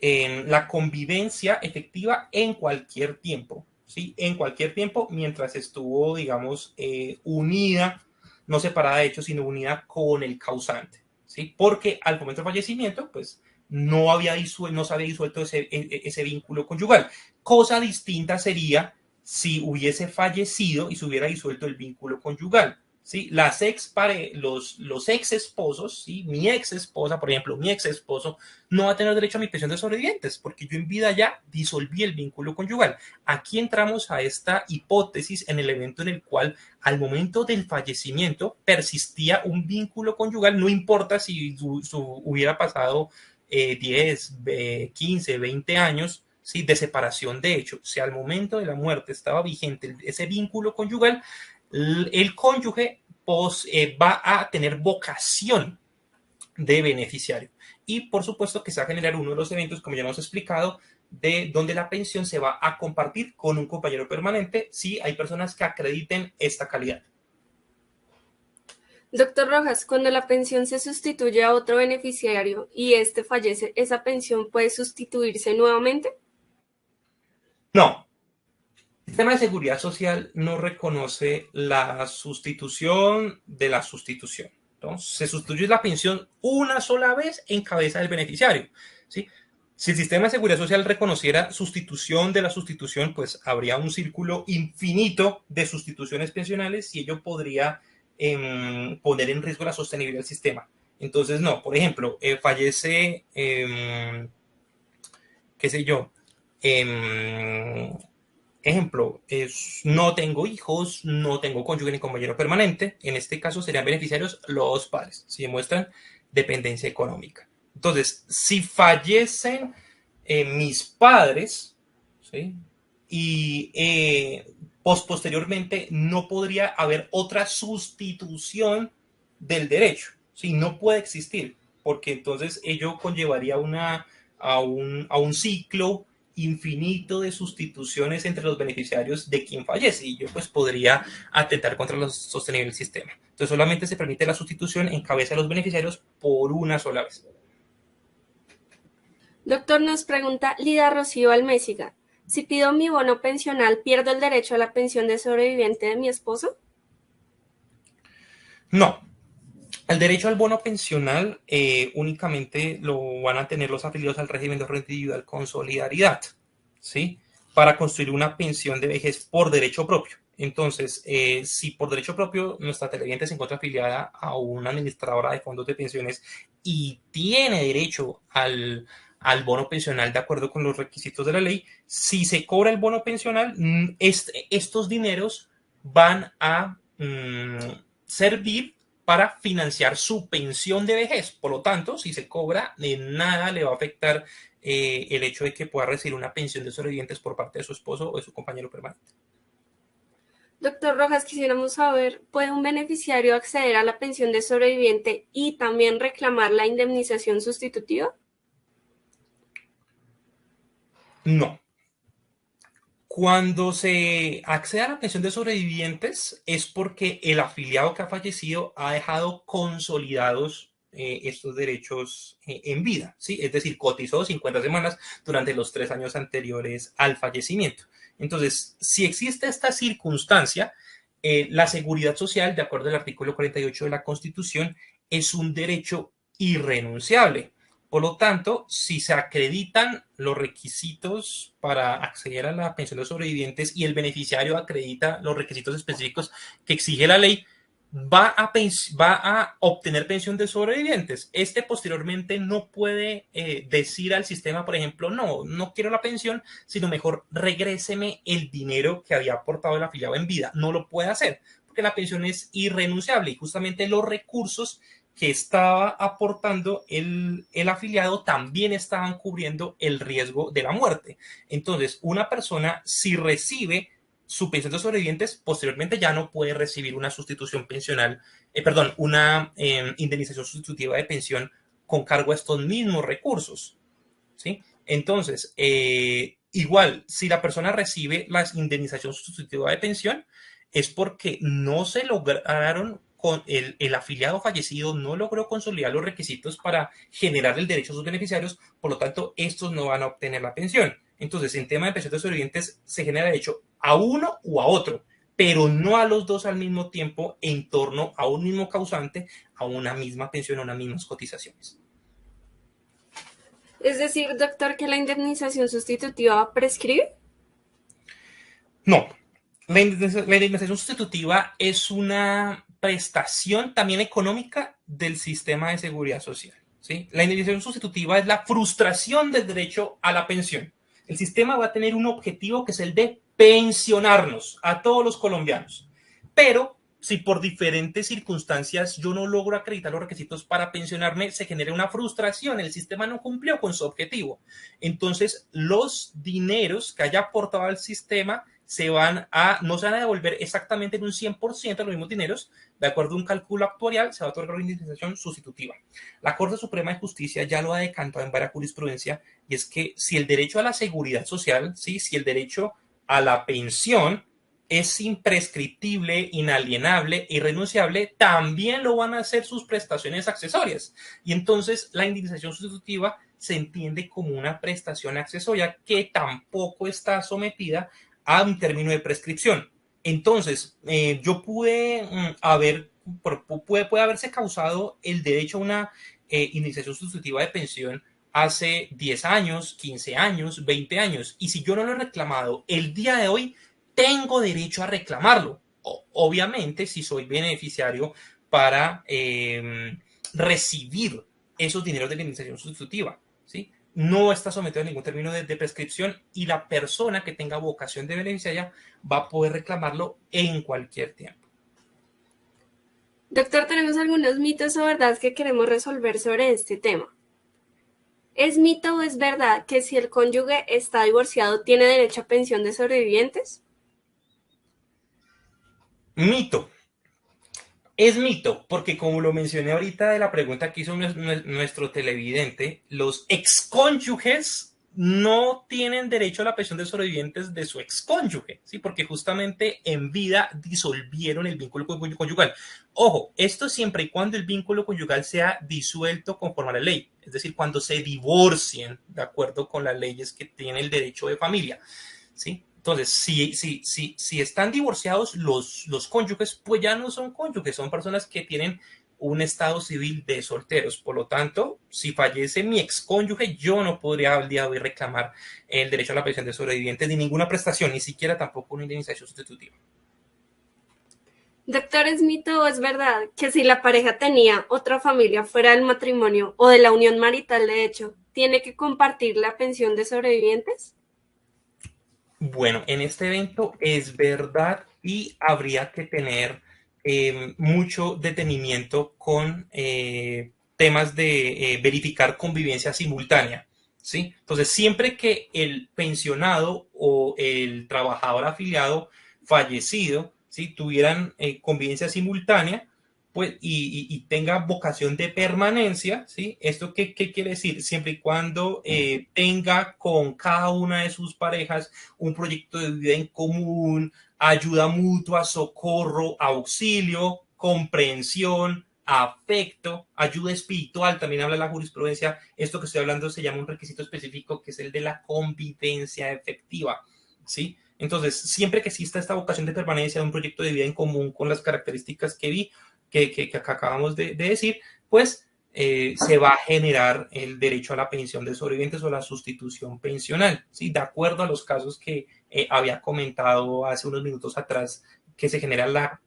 B: la convivencia efectiva en cualquier tiempo, ¿sí? En cualquier tiempo mientras estuvo, digamos, unida, no separada de hecho, sino unida con el causante, ¿sí? Porque al momento del fallecimiento, pues, no se había disuelto ese vínculo conyugal. Cosa distinta sería si hubiese fallecido y se hubiera disuelto el vínculo conyugal. ¿Sí? Los ex esposos, ¿sí? Mi ex esposa, por ejemplo, mi ex esposo no va a tener derecho a mi pensión de sobrevivientes porque yo en vida ya disolví el vínculo conyugal. Aquí entramos a esta hipótesis en el evento en el cual al momento del fallecimiento persistía un vínculo conyugal, no importa si hubiera pasado 10, 15, 20 años, ¿sí? De separación de hecho. Si al momento de la muerte estaba vigente ese vínculo conyugal, el cónyuge va a tener vocación de beneficiario. Y por supuesto que se va a generar uno de los eventos, como ya hemos explicado, de donde la pensión se va a compartir con un compañero permanente si hay personas que acrediten esta calidad.
A: Doctor Rojas, cuando la pensión se sustituye a otro beneficiario y este fallece, ¿esa pensión puede sustituirse nuevamente?
B: No, El sistema de seguridad social no reconoce la sustitución de la sustitución. Entonces, se sustituye la pensión una sola vez en cabeza del beneficiario, ¿sí? Si el sistema de seguridad social reconociera sustitución de la sustitución, pues habría un círculo infinito de sustituciones pensionales y ello podría poner en riesgo la sostenibilidad del sistema. Entonces, no, por ejemplo, fallece, qué sé yo, eh, ejemplo, no tengo hijos, no tengo cónyuge ni compañero permanente. En este caso serían beneficiarios los padres, si demuestran dependencia económica. Entonces, si fallecen mis padres, ¿sí? Y posteriormente no podría haber otra sustitución del derecho, ¿sí? No puede existir, porque entonces ello conllevaría a un ciclo infinito de sustituciones entre los beneficiarios de quien fallece y yo pues podría atentar contra la sostenibilidad del sistema. Entonces solamente se permite la sustitución en cabeza de los beneficiarios por una sola vez.
A: Doctor, nos pregunta Lida Rocío Almésiga. Si pido mi bono pensional, ¿pierdo el derecho a la pensión de sobreviviente de mi esposo?
B: No, el derecho al bono pensional únicamente lo van a tener los afiliados al régimen de renta individual con solidaridad, ¿sí? Para construir una pensión de vejez por derecho propio. Entonces, si por derecho propio nuestra televidente se encuentra afiliada a una administradora de fondos de pensiones y tiene derecho al bono pensional de acuerdo con los requisitos de la ley, si se cobra el bono pensional, estos dineros van a servir para financiar su pensión de vejez. Por lo tanto, si se cobra, de nada le va a afectar el hecho de que pueda recibir una pensión de sobrevivientes por parte de su esposo o de su compañero permanente.
A: Doctor Rojas, quisiéramos saber, ¿puede un beneficiario acceder a la pensión de sobreviviente y también reclamar la indemnización sustitutiva?
B: No. Cuando se accede a la pensión de sobrevivientes es porque el afiliado que ha fallecido ha dejado consolidados estos derechos en vida, ¿sí? Es decir, cotizó 50 semanas durante los 3 años anteriores al fallecimiento. Entonces, si existe esta circunstancia, la seguridad social, de acuerdo al artículo 48 de la Constitución, es un derecho irrenunciable. Por lo tanto, si se acreditan los requisitos para acceder a la pensión de sobrevivientes y el beneficiario acredita los requisitos específicos que exige la ley, va a obtener pensión de sobrevivientes. Este posteriormente no puede decir al sistema, por ejemplo, no quiero la pensión, sino mejor regréseme el dinero que había aportado el afiliado en vida. No lo puede hacer porque la pensión es irrenunciable y justamente los recursos que estaba aportando el afiliado también estaban cubriendo el riesgo de la muerte. Entonces, una persona, si recibe su pensión de sobrevivientes, posteriormente ya no puede recibir una sustitución pensional, perdón, una indemnización sustitutiva de pensión con cargo a estos mismos recursos, ¿sí? Entonces, igual, si la persona recibe la indemnización sustitutiva de pensión, es porque no se lograron con el afiliado fallecido no logró consolidar los requisitos para generar el derecho a sus beneficiarios, por lo tanto, estos no van a obtener la pensión. Entonces, en tema de pensión de sobrevivientes, se genera derecho a uno u a otro, pero no a los dos al mismo tiempo en torno a un mismo causante, a una misma pensión, a unas mismas cotizaciones.
A: Es decir, doctor, que la indemnización sustitutiva prescribe.
B: No, la indemnización sustitutiva es una prestación también económica del sistema de seguridad social, ¿sí? La indemnización sustitutiva es la frustración del derecho a la pensión. El sistema va a tener un objetivo que es el de pensionarnos a todos los colombianos, pero si por diferentes circunstancias yo no logro acreditar los requisitos para pensionarme, se genera una frustración, el sistema no cumplió con su objetivo. Entonces, los dineros que haya aportado al sistema no se van a devolver exactamente en un 100% los mismos dineros, de acuerdo a un cálculo actuarial, se va a otorgar una indemnización sustitutiva. La Corte Suprema de Justicia ya lo ha decantado en varias jurisprudencia, y es que si el derecho a la seguridad social, ¿sí? Si el derecho a la pensión es imprescriptible, inalienable, irrenunciable, también lo van a hacer sus prestaciones accesorias. Y entonces la indemnización sustitutiva se entiende como una prestación accesoria que tampoco está sometida a un término de prescripción. Entonces, yo puede haberse causado el derecho a una indemnización sustitutiva de pensión hace 10 años, 15 años, 20 años. Y si yo no lo he reclamado el día de hoy, tengo derecho a reclamarlo. Obviamente, si soy beneficiario para recibir esos dineros de indemnización sustitutiva, ¿sí? No está sometido a ningún término de prescripción y la persona que tenga vocación de beneficiaria va a poder reclamarlo en cualquier tiempo.
A: Doctor, tenemos algunos mitos o verdades que queremos resolver sobre este tema. ¿Es mito o es verdad que si el cónyuge está divorciado tiene derecho a pensión de sobrevivientes?
B: Mito. Es mito, porque como lo mencioné ahorita de la pregunta que hizo nuestro televidente, los excónyuges no tienen derecho a la pensión de sobrevivientes de su excónyuge, ¿sí? Porque justamente en vida disolvieron el vínculo conyugal. Ojo, esto siempre y cuando el vínculo conyugal sea disuelto conforme a la ley, es decir, cuando se divorcien de acuerdo con las leyes que tiene el derecho de familia, ¿sí? Entonces, si están divorciados los cónyuges, pues ya no son cónyuges, son personas que tienen un estado civil de solteros. Por lo tanto, si fallece mi excónyuge, yo no podría al día de hoy reclamar el derecho a la pensión de sobrevivientes ni ninguna prestación, ni siquiera tampoco una indemnización sustitutiva.
A: Doctor, ¿es mito o es verdad que si la pareja tenía otra familia fuera del matrimonio o de la unión marital de hecho, tiene que compartir la pensión de sobrevivientes?
B: Bueno, en este evento es verdad y habría que tener mucho detenimiento con temas de verificar convivencia simultánea, ¿sí? Entonces, siempre que el pensionado o el trabajador afiliado fallecido, ¿sí? Tuvieran convivencia simultánea, pues, y tenga vocación de permanencia, ¿sí? ¿Esto qué quiere decir? Siempre y cuando tenga con cada una de sus parejas un proyecto de vida en común, ayuda mutua, socorro, auxilio, comprensión, afecto, ayuda espiritual, también habla la jurisprudencia. Esto que estoy hablando se llama un requisito específico que es el de la convivencia efectiva, ¿sí? Entonces, siempre que exista esta vocación de permanencia de un proyecto de vida en común con las características que vi, que acabamos de decir, pues se va a generar el derecho a la pensión de sobrevivientes o la sustitución pensional, ¿sí? De acuerdo a los casos que había comentado hace unos minutos atrás, que se genera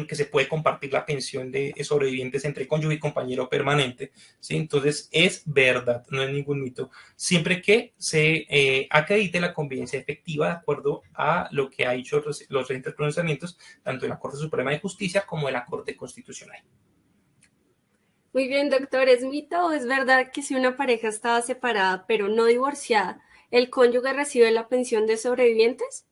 B: que se puede compartir la pensión de sobrevivientes entre cónyuge y compañero permanente, ¿sí? Entonces es verdad, no es ningún mito, siempre que se acredite la convivencia efectiva de acuerdo a lo que ha hecho los recientes pronunciamientos tanto de la Corte Suprema de Justicia como de la Corte Constitucional.
A: Muy bien, doctor, ¿es mito o es verdad que si una pareja estaba separada pero no divorciada, el cónyuge recibe la pensión de sobrevivientes?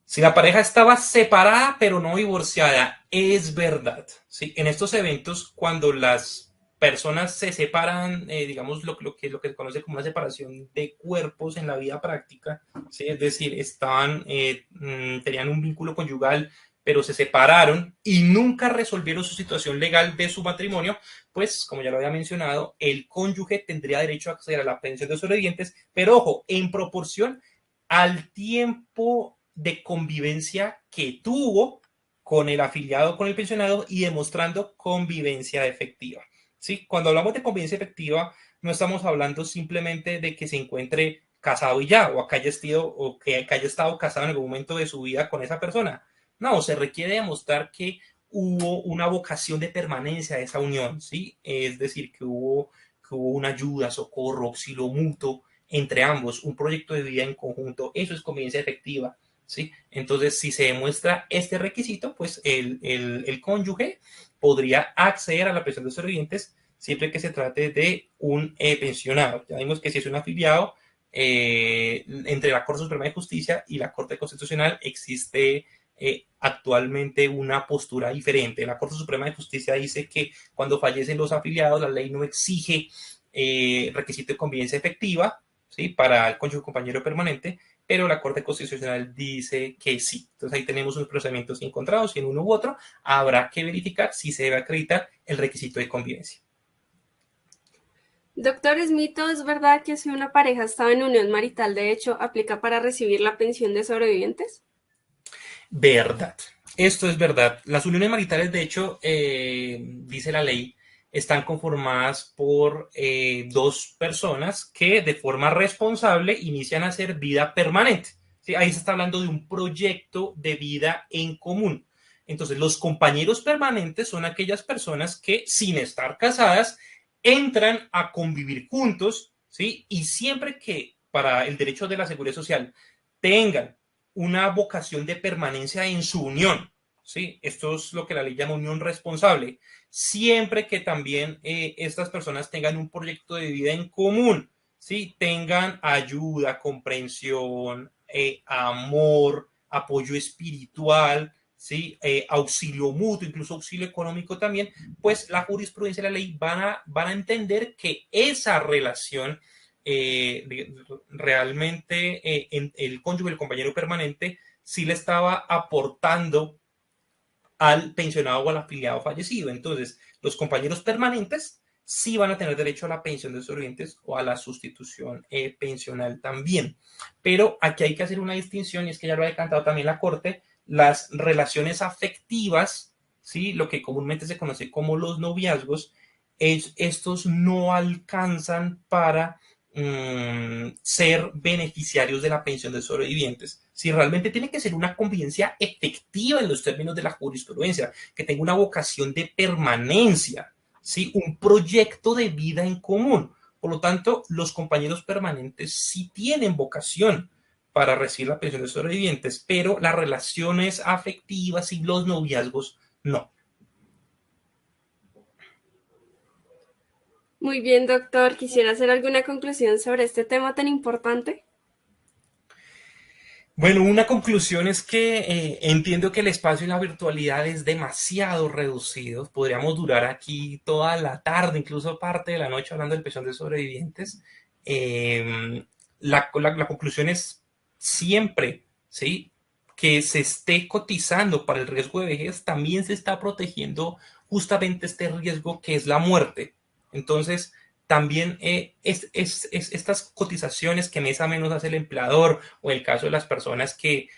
B: Si la pareja estaba separada pero no divorciada, es verdad, ¿sí? En estos eventos, cuando las personas se separan, digamos, lo que se conoce como una separación de cuerpos en la vida práctica, ¿sí? Es decir, tenían un vínculo conyugal, pero se separaron y nunca resolvieron su situación legal de su matrimonio, pues, como ya lo había mencionado, el cónyuge tendría derecho a acceder a la pensión de sobrevivientes, pero ojo, en proporción al tiempo de convivencia que tuvo con el afiliado, con el pensionado y demostrando convivencia efectiva, ¿sí? Cuando hablamos de convivencia efectiva, no estamos hablando simplemente de que se encuentre casado y ya, o que haya estado casado en algún momento de su vida con esa persona. No, se requiere demostrar que hubo una vocación de permanencia de esa unión, ¿sí? Es decir, que hubo una ayuda, socorro, auxilio mutuo entre ambos, un proyecto de vida en conjunto, eso es convivencia efectiva, ¿sí? Entonces, si se demuestra este requisito, pues el cónyuge podría acceder a la pensión de sobrevivientes siempre que se trate de un pensionado. Ya vimos que si es un afiliado, entre la Corte Suprema de Justicia y la Corte Constitucional existe actualmente una postura diferente. La Corte Suprema de Justicia dice que cuando fallecen los afiliados, la ley no exige requisito de convivencia efectiva, ¿sí? Para el cónyuge compañero permanente, pero la Corte Constitucional dice que sí. Entonces ahí tenemos unos procedimientos encontrados y en uno u otro habrá que verificar si se debe acreditar el requisito de convivencia.
A: Doctor, ¿es mito, es verdad que si una pareja estaba en unión marital, de hecho, aplica para recibir la pensión de sobrevivientes?
B: Verdad. Esto es verdad. Las uniones maritales, de hecho, dice la ley, están conformadas por dos personas que de forma responsable inician a hacer vida permanente. ¿Sí? Ahí se está hablando de un proyecto de vida en común. Entonces, los compañeros permanentes son aquellas personas que, sin estar casadas, entran a convivir juntos, ¿sí? Y siempre que para el derecho de la seguridad social tengan una vocación de permanencia en su unión, ¿sí? Esto es lo que la ley llama unión responsable, siempre que también estas personas tengan un proyecto de vida en común, ¿sí? Tengan ayuda, comprensión, amor, apoyo espiritual, ¿sí? Auxilio mutuo, incluso auxilio económico también, pues la jurisprudencia y la ley van a entender que esa relación eh, realmente el cónyuge, el compañero permanente, sí le estaba aportando al pensionado o al afiliado fallecido. Entonces, los compañeros permanentes sí van a tener derecho a la pensión de sobrevivientes o a la sustitución pensional también. Pero aquí hay que hacer una distinción, y es que ya lo ha decantado también la Corte, las relaciones afectivas, ¿sí? Lo que comúnmente se conoce como los noviazgos, estos no alcanzan para ser beneficiarios de la pensión de sobrevivientes. Si realmente tiene que ser una convivencia efectiva en los términos de la jurisprudencia, que tenga una vocación de permanencia, ¿sí? Un proyecto de vida en común. Por lo tanto, los compañeros permanentes sí tienen vocación para recibir la pensión de sobrevivientes, pero las relaciones afectivas y los noviazgos no.
A: Muy bien, doctor. ¿Quisiera hacer alguna conclusión sobre este tema tan importante?
B: Bueno, una conclusión es que entiendo que el espacio en la virtualidad es demasiado reducido. Podríamos durar aquí toda la tarde, incluso parte de la noche, hablando del pensión de sobrevivientes. La conclusión es siempre, ¿sí? Que se esté cotizando para el riesgo de vejez, también se está protegiendo justamente este riesgo que es la muerte. Entonces, también estas cotizaciones que mes a menos hace el empleador, o en el caso de las personas que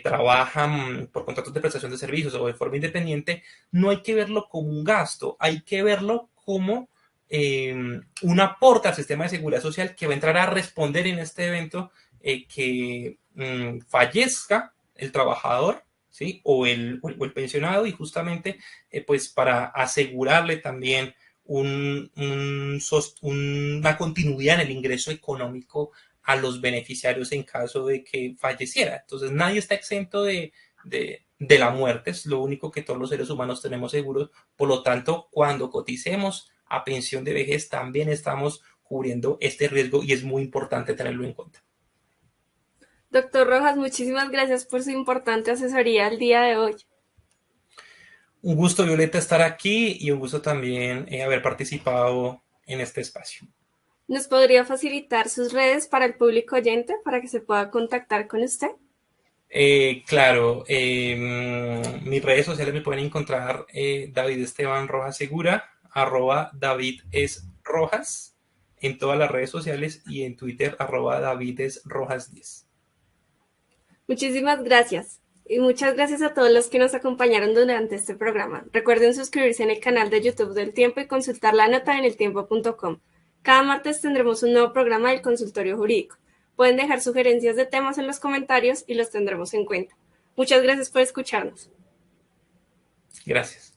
B: trabajan por contratos de prestación de servicios o de forma independiente, no hay que verlo como un gasto, hay que verlo como un aporte al sistema de seguridad social que va a entrar a responder en este evento que fallezca el trabajador, ¿sí? O el pensionado, y justamente pues para asegurarle también una continuidad en el ingreso económico a los beneficiarios en caso de que falleciera. Entonces nadie está exento de la muerte, es lo único que todos los seres humanos tenemos seguros. Por lo tanto, cuando coticemos a pensión de vejez, también estamos cubriendo este riesgo, y es muy importante tenerlo en cuenta.
A: Doctor Rojas, muchísimas gracias por su importante asesoría el día de hoy.
B: Un gusto, Violeta, estar aquí, y un gusto también haber participado en este espacio.
A: ¿Nos podría facilitar sus redes para el público oyente para que se pueda contactar con usted?
B: Claro, mis redes sociales me pueden encontrar David Esteban Rojas Segura, @David es Rojas, en todas las redes sociales, y en Twitter @David es Rojas 10.
A: Muchísimas gracias. Y muchas gracias a todos los que nos acompañaron durante este programa. Recuerden suscribirse en el canal de YouTube del Tiempo y consultar la nota en eltiempo.com. Cada martes tendremos un nuevo programa del consultorio jurídico. Pueden dejar sugerencias de temas en los comentarios y los tendremos en cuenta. Muchas gracias por escucharnos.
B: Gracias.